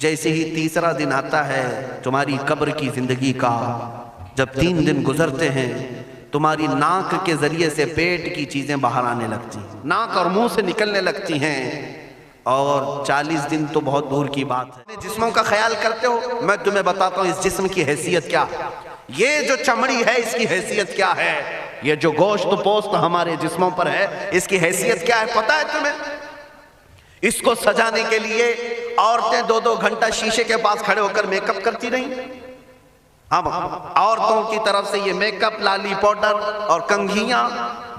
جیسے ہی تیسرا دن آتا ہے تمہاری قبر کی زندگی کا، جب 3 دن گزرتے ہیں تمہاری ناک کے ذریعے سے پیٹ کی چیزیں باہر آنے لگتی ہیں، ناک اور منہ سے نکلنے لگتی ہیں، اور 40 دن تو بہت دور کی بات ہے۔ جسموں کا خیال کرتے ہو؟ میں تمہیں بتاتا ہوں اس جسم کی حیثیت کیا ہے۔ یہ جو چمڑی ہے اس کی حیثیت کیا ہے، یہ جو گوشت پوست ہمارے جسموں پر ہے اس کی حیثیت کیا ہے پتہ ہے تمہیں؟ اس کو سجانے کے لیے عورتیں 2-2 گھنٹہ شیشے کے پاس کھڑے ہو کر میک اپ کرتی رہیں۔ اب عورتوں کی طرف سے یہ میک اپ، لالی پاؤڈر اور کنگھیاں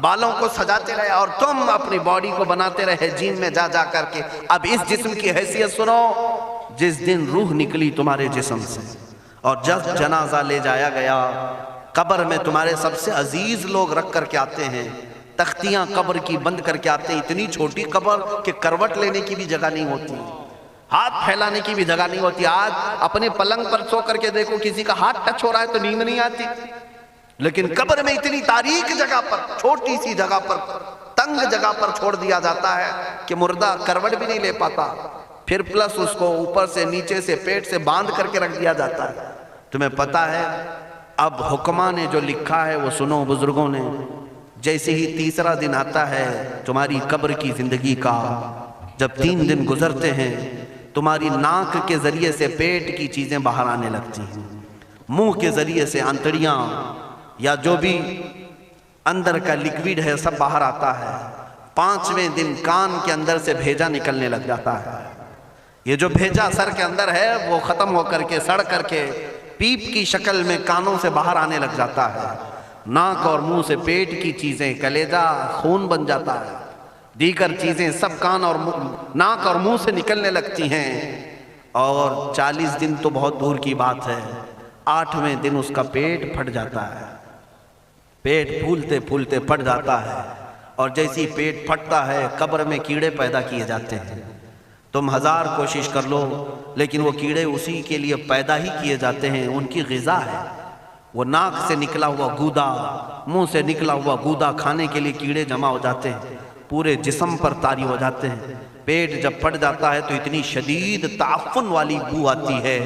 بالوں کو سجاتے رہے، اور تم اپنی باڈی کو بناتے رہے جیم میں جا جا کر کے۔ اب اس جسم کی حیثیت سنو، جس دن روح نکلی تمہارے جسم سے اور جب جنازہ لے جایا گیا، قبر میں تمہارے سب سے عزیز لوگ رکھ کر کے آتے ہیں، تختیاں قبر کی بند کر کے آتے ہیں، اتنی چھوٹی قبر کہ کروٹ لینے کی بھی جگہ نہیں ہوتی، ہاتھ پھیلانے کی بھی جگہ نہیں ہوتی۔ آج اپنے پلنگ پر سو کر کے دیکھو، کسی کا ہاتھ ٹچ ہو رہا ہے تو نیند نہیں آتی، لیکن قبر میں اتنی تاریک جگہ پر، چھوٹی سی جگہ پر، تنگ جگہ پر چھوڑ دیا جاتا ہے کہ مردہ کروٹ بھی نہیں لے پاتا، پھر پلس اس کو اوپر سے نیچے سے پیٹ سے باندھ کر کے رکھ دیا جاتا ہے۔ تمہیں پتہ ہے اب حکماں نے جو لکھا ہے وہ سنو بزرگوں نے، جیسے ہی تیسرا دن آتا ہے تمہاری قبر کی زندگی کا، جب 3 دن گزرتے ہیں تمہاری ناک کے ذریعے سے پیٹ کی چیزیں باہر آنے لگتی ہیں، منہ کے ذریعے سے آنتڑیاں یا جو بھی اندر کا لیکویڈ ہے سب باہر آتا ہے۔ 5ویں دن کان کے اندر سے بھیجا نکلنے لگ جاتا ہے۔ یہ جو بھیجا سر کے اندر ہے وہ ختم ہو کر کے سڑ کر کے پیپ کی شکل میں کانوں سے باہر آنے لگ جاتا ہے۔ ناک اور منہ سے پیٹ کی چیزیں، کلیجہ خون بن جاتا ہے، دیگر چیزیں سب کان اور ناک اور منہ سے نکلنے لگتی ہیں، اور 40 دن تو بہت دور کی بات ہے، 8ویں دن اس کا پیٹ پھٹ جاتا ہے، پیٹ پھولتے پھولتے پھٹ جاتا ہے، اور جیسی پیٹ پھٹتا ہے قبر میں کیڑے پیدا کیے جاتے ہیں۔ تم 1000 کوشش کر لو لیکن وہ کیڑے اسی کے لیے پیدا ہی کیے جاتے ہیں، ان کی غذا ہے۔ وہ ناک سے نکلا ہوا گودا، منہ سے نکلا ہوا گودا کھانے کے لیے کیڑے جمع ہو جاتے ہیں، پورے جسم پر طاری ہو جاتے ہیں۔ پیٹ جب پھٹ جاتا ہے تو اتنی شدید تعفن والی بو آتی ہے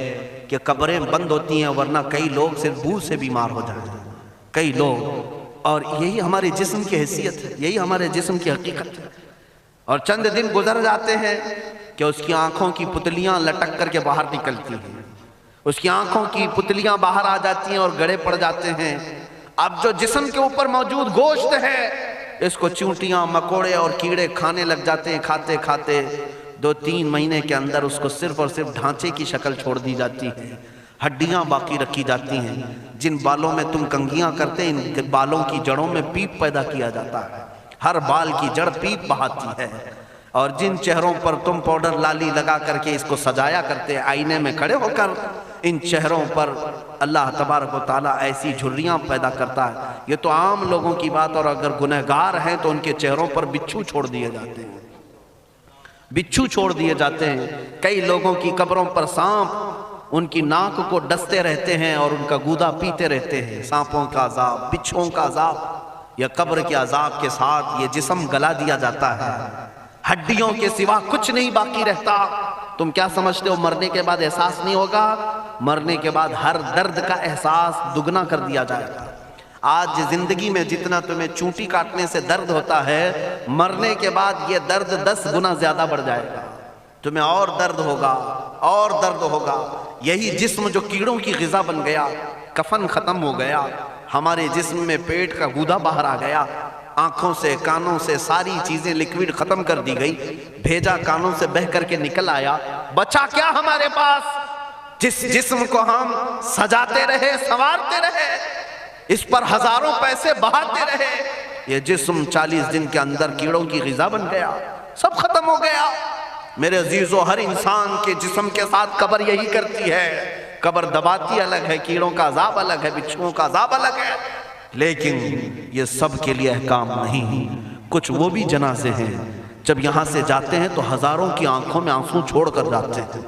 کہ قبریں بند ہوتی ہیں، ورنہ کئی لوگ صرف بو سے بیمار ہو جاتے ہیں، کئی لوگ۔ اور یہی ہمارے جسم کی حیثیت ہے، یہی ہمارے جسم کی حقیقت ہے۔ اور چند دن گزر جاتے ہیں کہ اس کی آنکھوں کی پتلیاں لٹک کر کے باہر نکلتی ہیں، اس کی آنکھوں کی پتلیاں باہر آ جاتی ہیں اور گڑے پڑ جاتے ہیں۔ اب جو جسم کے اوپر موجود گوشت ہے اس کو چونٹیاں، مکوڑے اور کیڑے کھانے لگ جاتے ہیں، کھاتے کھاتے 2-3 مہینے کے اندر اس کو صرف اور صرف ڈھانچے کی شکل چھوڑ دی جاتی ہے، ہڈیاں باقی رکھی جاتی ہیں۔ جن بالوں میں تم کنگھیاں کرتے ہیں ان بالوں کی جڑوں میں پیپ پیدا کیا جاتا ہے، ہر بال کی جڑ پیپ بہاتی ہے۔ اور جن چہروں پر تم پاؤڈر لالی لگا کر کے اس کو سجایا کرتے ہیں آئینے میں کھڑے ہو کر، ان چہروں پر اللہ تبارک و تعالیٰ ایسی جھریاں پیدا کرتا ہے۔ یہ تو عام لوگوں کی بات، اور اگر گنہگار ہیں تو ان کے چہروں پر بچھو چھوڑ دیے جاتے ہیں، بچھو چھوڑ دیے جاتے ہیں۔ کئی لوگوں کی قبروں پر سانپ ان کی ناک کو ڈستے رہتے ہیں اور ان کا گودا پیتے رہتے ہیں۔ سانپوں کا عذاب، بچھوؤں کا عذاب، یا قبر کے عذاب کے ساتھ یہ جسم گلا دیا جاتا ہے، ہڈیوں کے سوا کچھ نہیں باقی رہتا۔ تم کیا سمجھتے ہو مرنے کے بعد احساس نہیں ہوگا؟ مرنے کے بعد ہر درد کا احساس دگنا کر دیا جائے گا۔ آج زندگی میں جتنا تمہیں چونٹی کاٹنے سے درد ہوتا ہے، مرنے کے بعد یہ درد 10 گنا زیادہ بڑھ جائے گا، تمہیں اور درد ہوگا، اور درد ہوگا۔ یہی جسم جو کیڑوں کی غذا بن گیا، کفن ختم ہو گیا، ہمارے جسم میں پیٹ کا گودا باہر آ گیا، آنکھوں سے کانوں سے ساری چیزیں لکوڈ ختم کر دی گئی، بھیجا کانوں سے بہہ کر کے نکل آیا، بچا کیا ہمارے پاس؟ جس جسم کو ہم سجاتے رہے، سنوارتے رہے، اس پر ہزاروں پیسے بہاتے رہے، یہ جسم 40 دن کے اندر کیڑوں کی غذا بن گیا، سب ختم ہو گیا۔ میرے عزیزو، ہر انسان کے جسم کے ساتھ قبر یہی کرتی ہے، قبر دباتی الگ ہے، کیڑوں کا عذاب الگ ہے، بچھوؤں کا عذاب الگ ہے، لیکن یہ سب کے لیے احکام نہیں۔ کچھ وہ بھی جنازے ہیں جب یہاں سے جاتے ہیں تو ہزاروں کی آنکھوں میں آنسو چھوڑ کر جاتے ہیں،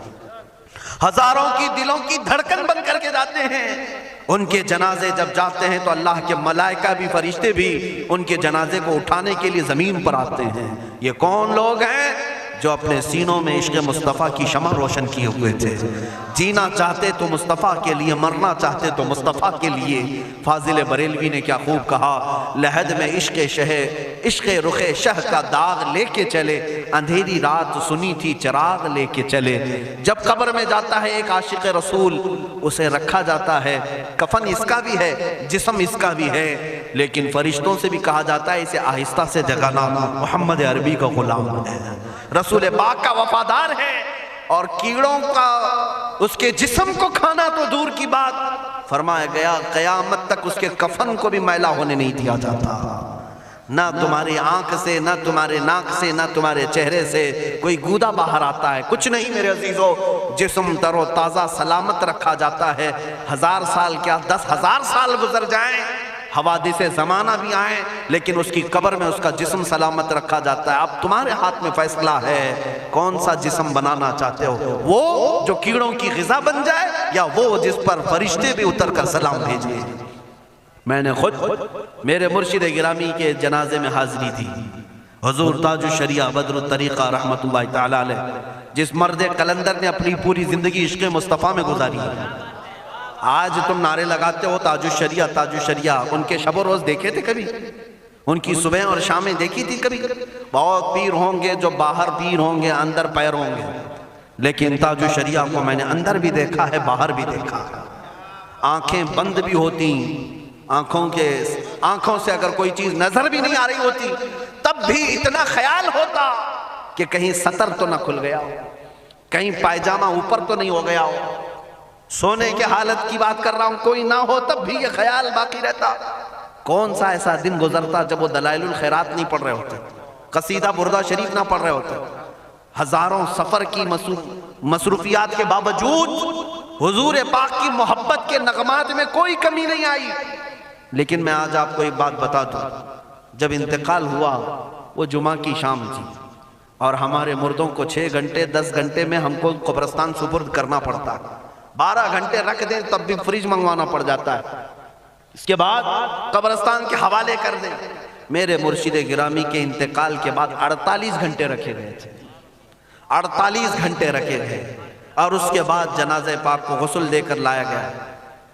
ہزاروں کی دلوں کی دھڑکن بن کر کے جاتے ہیں۔ ان کے جنازے جب جاتے ہیں تو اللہ کے ملائکہ بھی، فرشتے بھی ان کے جنازے کو اٹھانے کے لیے زمین پر آتے ہیں۔ یہ کون لوگ ہیں؟ جو اپنے سینوں میں عشق مصطفیٰ کی شمع روشن کیے ہوئے تھے. جینا چاہتے تو مصطفیٰ کے لیے، مرنا چاہتے تو مصطفیٰ کے لیے. فاضل بریلوی نے کیا خوب کہا، لحد میں عشق رخ شہ کا داغ لے کے چلے، اندھیری رات سنی تھی چراغ لے کے چلے. جب قبر میں جاتا ہے ایک عاشق رسول، اسے رکھا جاتا ہے، کفن اس کا بھی ہے، جسم اس کا بھی ہے، لیکن فرشتوں سے بھی کہا جاتا ہے اسے آہستہ سے جگانا، محمد عربی کا غلام ہے، رسول پاک کا وفادار ہے. اور کیڑوں کا اس کے جسم کو کھانا تو دور کی بات، فرمایا گیا قیامت تک اس کے کفن کو بھی میلا ہونے نہیں دیا جاتا. نہ تمہاری آنکھ سے، نہ تمہارے ناک سے، نہ تمہارے چہرے سے کوئی گودا باہر آتا ہے، کچھ نہیں میرے عزیزو. جسم تر و تازہ سلامت رکھا جاتا ہے. 1000 سال کیا 10,000 سال گزر جائیں، حوادث زمانہ بھی آئیں، لیکن اس کی قبر میں اس کا جسم سلامت رکھا جاتا ہے. اب تمہارے ہاتھ میں فیصلہ ہے کون سا جسم بنانا چاہتے ہو، وہ جو کیڑوں کی غذا بن جائے، یا وہ جس پر فرشتے بھی اتر کر سلام بھیجیں. میں نے خود میرے مرشد گرامی کے جنازے میں حاضری دی. حضور تاج الشریعہ بدر الطریقہ رحمت اللہ تعالی علیہ، جس مرد قلندر نے اپنی پوری زندگی عشق مصطفیٰ میں گزاری. آج تم نعرے لگاتے ہو تاج الشریعہ تاج الشریعہ، ان کے شب و روز دیکھے تھے کبھی؟ ان کی صبح اور شامیں دیکھی تھی کبھی؟ بہت پیر ہوں گے جو باہر پیر ہوں گے، اندر پیر ہوں گے، لیکن تاج الشریعہ کو میں نے اندر بھی دیکھا ہے، باہر بھی دیکھا ہے. آنکھیں بند بھی ہوتی، آنکھوں سے اگر کوئی چیز نظر بھی نہیں آ رہی ہوتی، تب بھی اتنا خیال ہوتا کہ کہیں سطر تو نہ کھل گیا ہو، کہیں پائجامہ اوپر تو نہیں ہو گیا ہو. سونے کے حالت کی بات کر رہا ہوں، کوئی نہ ہو تب بھی یہ خیال باقی رہتا. کون سا ایسا دن گزرتا جب وہ دلائل الخیرات نہیں پڑھ رہے ہوتے، قصیدہ بردہ شریف نہ پڑھ رہے ہوتے، ہزاروں سفر کی مصروفیات کے باوجود حضور پاک کی محبت کے نغمات میں کوئی کمی نہیں آئی. لیکن میں آج آپ کو ایک بات بتا دوں، جب انتقال ہوا وہ جمعہ کی شام تھی، اور ہمارے مردوں کو 6 گھنٹے 10 گھنٹے میں ہم کو قبرستان سپرد کرنا پڑتا ہے. 12 گھنٹے رکھ دیں تب بھی فریج منگوانا پڑ جاتا ہے، اس کے بعد قبرستان کے حوالے کر دیں. میرے مرشد گرامی کے انتقال کے بعد 48 گھنٹے رکھے گئے تھے، 48 گھنٹے رکھے گئے، اور اس کے بعد جنازہ پاک کو غسل دے کر لایا گیا.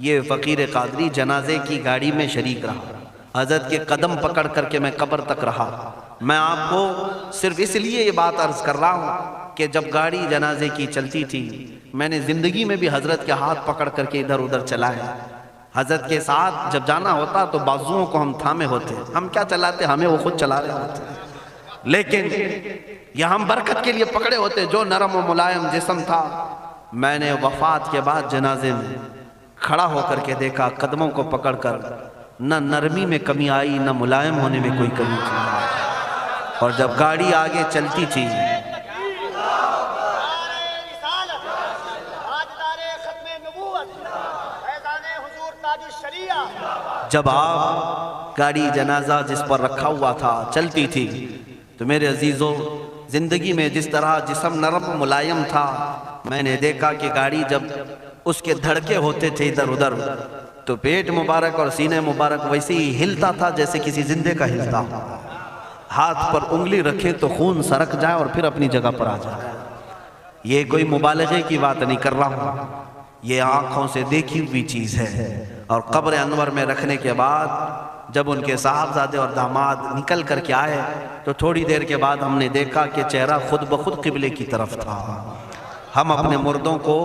یہ فقیر قادری جنازے کی گاڑی میں شریک رہا، حضرت کے قدم پکڑ کر کے میں قبر تک رہا. میں آپ کو صرف اس لیے یہ بات عرض کر رہا ہوں کہ جب گاڑی جنازے کی چلتی تھی، میں نے زندگی میں بھی حضرت کے ہاتھ پکڑ کر کے ادھر ادھر چلائے. حضرت کے ساتھ جب جانا ہوتا تو بازوؤں کو ہم تھامے ہوتے، ہم کیا چلاتے، ہمیں وہ خود چلا رہے ہوتے، لیکن یہ ہم برکت کے لیے پکڑے ہوتے. جو نرم و ملائم جسم تھا، میں نے وفات کے بعد جنازے میں کھڑا ہو کر کے دیکھا، قدموں کو پکڑ کر نہ نرمی میں کمی آئی، نہ ملائم ہونے میں کوئی کمی تھی. اور جب گاڑی آگے چلتی تھی، جب آپ گاڑی جنازہ جس پر رکھا ہوا تھا چلتی تھی، تو میرے عزیزو زندگی میں جس طرح جسم نرم ملائم تھا، میں نے دیکھا کہ گاڑی جب اس کے دھڑکے ہوتے تھے ادھر ادھر، تو پیٹ مبارک اور سینے مبارک ویسے ہی ہلتا تھا جیسے کسی زندے کا ہلتا. ہاتھ پر انگلی رکھے تو خون سرک جائے اور پھر اپنی جگہ پر آ جائے. یہ کوئی مبالغے کی بات نہیں کر رہا ہوں، یہ آنکھوں سے دیکھی ہوئی چیز ہے. اور قبر انور میں رکھنے کے بعد جب ان کے صاحبزادے اور داماد نکل کر کے آئے، تو تھوڑی دیر کے بعد ہم نے دیکھا کہ چہرہ خود بخود قبلے کی طرف تھا. ہم اپنے مردوں کو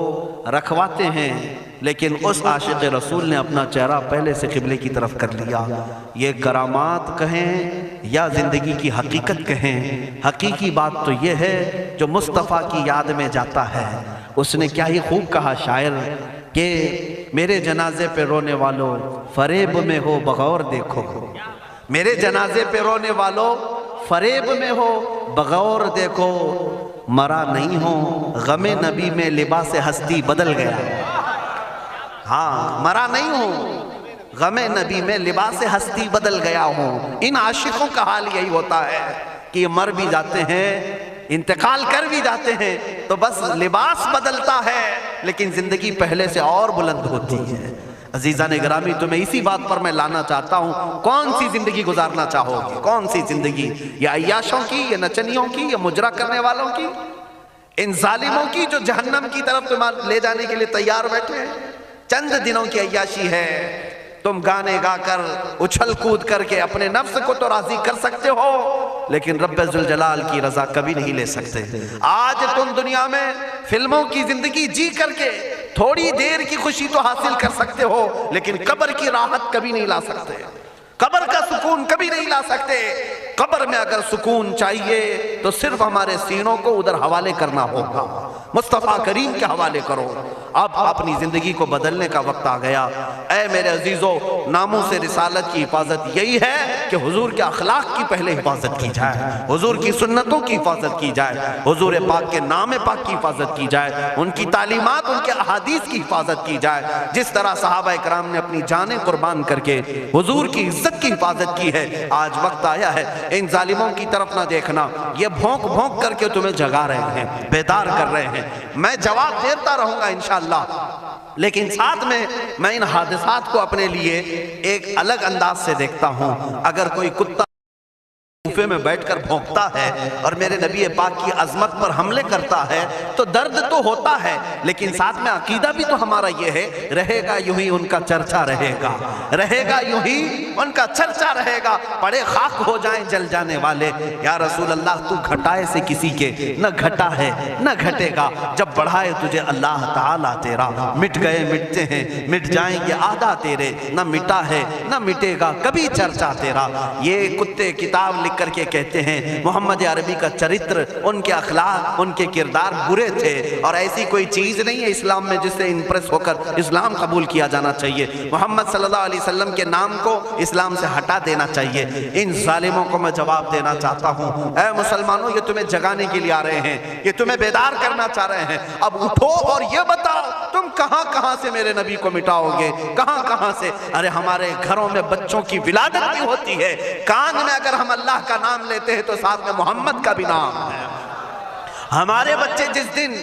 رکھواتے ہیں، لیکن اس عاشق رسول نے اپنا چہرہ پہلے سے قبلے کی طرف کر لیا. یہ کرامات کہیں یا زندگی کی حقیقت کہیں، حقیقی بات تو یہ ہے جو مصطفیٰ کی یاد میں جاتا ہے. اس نے کیا ہی خوب کہا شاعر کہ میرے جنازے پہ رونے والوں فریب میں ہو بغور دیکھو، میرے جنازے پہ رونے والوں فریب میں ہو بغور دیکھو، مرا نہیں ہوں غم نبی میں لباس ہستی بدل گیا. ہاں، مرا نہیں ہوں غم نبی میں لباس ہستی بدل گیا ہوں. ان عاشقوں کا حال یہی ہوتا ہے کہ یہ مر بھی جاتے ہیں، انتقال کر بھی جاتے ہیں، تو بس لباس بدلتا ہے، لیکن زندگی پہلے سے اور بلند ہوتی ہے. عزیزان گرامی تمہیں اسی بات پر میں لانا چاہتا ہوں، کون سی زندگی گزارنا چاہو گے؟ کون سی زندگی؟ یا عیاشوں کی، یا نچنیوں کی، یا مجرا کرنے والوں کی، ان ظالموں کی جو جہنم کی طرف تمہیں لے جانے کے لیے تیار بیٹھے ہیں؟ چند دنوں کی عیاشی ہے، تم گانے گا کر اچھل کود کر کے اپنے نفس کو تو راضی کر سکتے ہو، لیکن رب ذوالجلال کی رضا کبھی نہیں لے سکتے۔ آج تم دنیا میں فلموں کی زندگی جی کر کے تھوڑی دیر کی خوشی تو حاصل کر سکتے ہو، لیکن قبر کی راحت کبھی نہیں لا سکتے، قبر کا سکون کبھی نہیں لا سکتے۔ قبر میں اگر سکون چاہیے تو صرف ہمارے سینوں کو ادھر حوالے کرنا ہوگا، مصطفیٰ کریم کے حوالے کرو۔ اب اپنی زندگی کو بدلنے کا وقت آ گیا۔ اے میرے عزیزو، ناموس رسالت کی حفاظت یہی ہے کہ حضور کے اخلاق کی پہلے حفاظت کی جائے، حضور کی سنتوں کی حفاظت کی جائے، حضور پاک کے نام پاک کی حفاظت کی جائے، ان کی تعلیمات، ان کے احادیث کی حفاظت کی جائے، جس طرح صحابہ کرام نے اپنی جانیں قربان کر کے حضور کی عزت کی حفاظت کی ہے۔ آج وقت آیا ہے ان ظالموں کی طرف نہ دیکھنا، یہ بھونک بھونک کر کے تمہیں جگا رہے ہیں، بیدار کر رہے ہیں۔ میں جواب دیتا رہوں گا انشاءاللہ، لیکن ساتھ میں ان حادثات کو اپنے لیے ایک الگ انداز سے دیکھتا ہوں۔ اگر کوئی کتا کوفے میں بیٹھ کر بھونکتا ہے اور میرے نبی پاک کی عظمت پر حملے کرتا ہے تو درد تو ہوتا ہے، لیکن ساتھ میں عقیدہ بھی تو ہمارا یہ ہے، رہے گا یوں ہی ان کا چرچا رہے گا، رہے گا یوں ہی ان کا چرچا رہے گا، پڑے خاک ہو جائیں جل جانے والے۔ یا رسول اللہ تو گھٹائے سے کسی کے نہ گھٹا ہے نہ گھٹے گا، جب بڑھائے تجھے اللہ تعالیٰ تیرا، مٹ گئے مٹتے ہیں مٹ جائیں گے آدھا تیرے، نہ مٹا ہے نہ مٹے گا کبھی چرچا تیرا۔ یہ کتے کتاب لکھ کر کے کہتے ہیں محمد عربی کا چرتر، ان کے اخلاق، ان کے کردار برے تھے، اور ایسی کوئی چیز نہیں ہے اسلام میں جس سے امپریس ہو کر اسلام قبول کیا جانا چاہیے۔ محمد صلی اللہ علیہ وسلم کے نام کو اسلام سے ہٹا دینا چاہیے۔ ان ظالموں کو میں جواب دینا چاہتا ہوں، اے مسلمانوں، یہ تمہیں جگانے کے لیے آ رہے ہیں، یہ تمہیں بیدار کرنا چاہ رہے ہیں۔ اب اٹھو اور یہ بتاؤ تم کہاں کہاں سے میرے نبی کو مٹاؤ گے، کہاں کہاں سے؟ ارے ہمارے گھروں میں بچوں کی ولادت بھی ہوتی ہے، کان میں اگر ہم اللہ کا نام لیتے ہیں تو ساتھ میں محمد کا بھی نام ہے۔ ہمارے بچے جس دن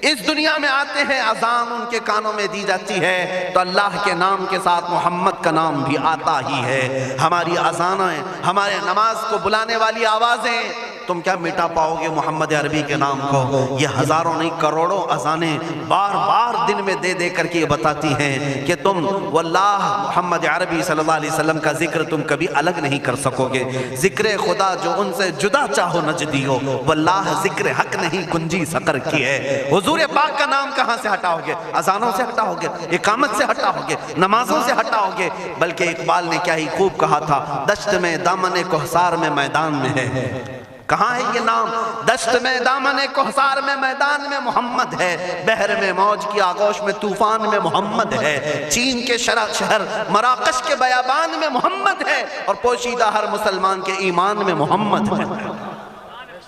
اس دنیا میں آتے ہیں، اذان ان کے کانوں میں دی جاتی ہے تو اللہ کے نام کے ساتھ محمد کا نام بھی آتا ہی ہے۔ ہماری اذانیں، ہمارے نماز کو بلانے والی آوازیں، تم کیا مٹا پاؤ گے محمد عربی کے نام کو؟ یہ ہزاروں نہیں کروڑوں اذانیں بار بار دن میں دے دے کر کے یہ بتاتی ہیں کہ تم واللہ محمد عربی صلی اللہ علیہ وسلم کا ذکر تم کبھی الگ نہیں کر سکو گے۔ ذکر خدا جو ان سے جدا چاہو نجدی ہو، واللہ ذکر حق نہیں کنجی سقر کی ہے۔ حضور پاک کا نام کہاں سے ہٹاؤ گے؟ اذانوں سے ہٹاؤ گے، اقامت سے ہٹاؤ گے، نمازوں سے ہٹاؤ گے؟ بلکہ اقبال نے کیا ہی خوب کہا تھا، دشت میں دامن کوہسار میں میدان میں ہے۔ کہاں ہے یہ نام؟ دشت میں دامن کوہسار میں میدان میں محمد ہے، بحر میں موج کی آغوش میں طوفان میں محمد ہے، چین کے شہر مراکش کے بیابان میں محمد ہے، اور پوشیدہ ہر مسلمان کے ایمان میں محمد ہے۔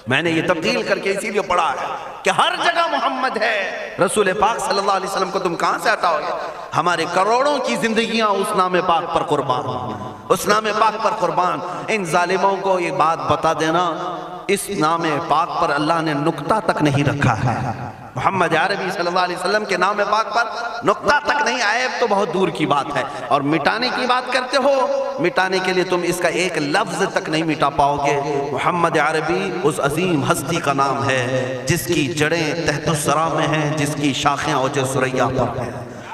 میں نے یہ تبدیل کر کے اسی لیے پڑھا ہے کہ ہر جگہ محمد ہے۔ رسول پاک صلی اللہ علیہ وسلم کو تم کہاں سے ہٹاؤ گے؟ ہمارے کروڑوں کی زندگیاں اس نام پاک پر قربان، اس نام پاک پر قربان۔ ان ظالموں کو یہ بات بتا دینا، اس نام پاک پر اللہ نے نقطہ تک نہیں رکھا ہے۔ محمد عربی صلی اللہ علیہ وسلم کے نام پاک پر نقطہ تک نہیں، عیب تو بہت دور کی بات ہے۔ اور مٹانے کی بات کرتے ہو، مٹانے کے لیے تم اس کا ایک لفظ تک نہیں مٹا پاؤ گے۔ محمد عربی اس عظیم ہستی کا نام ہے جس کی جڑیں تحت الثری میں ہیں، جس کی شاخیں اوج ثریا پر ہیں۔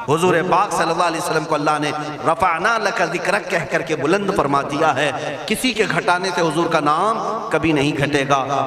حضور پاک صلی اللہ علیہ وسلم کو اللہ نے رفعنا لک ذکرک کہہ کر کے بلند فرما دیا ہے۔ کسی کے گھٹانے سے حضور کا نام کبھی نہیں گھٹے گا۔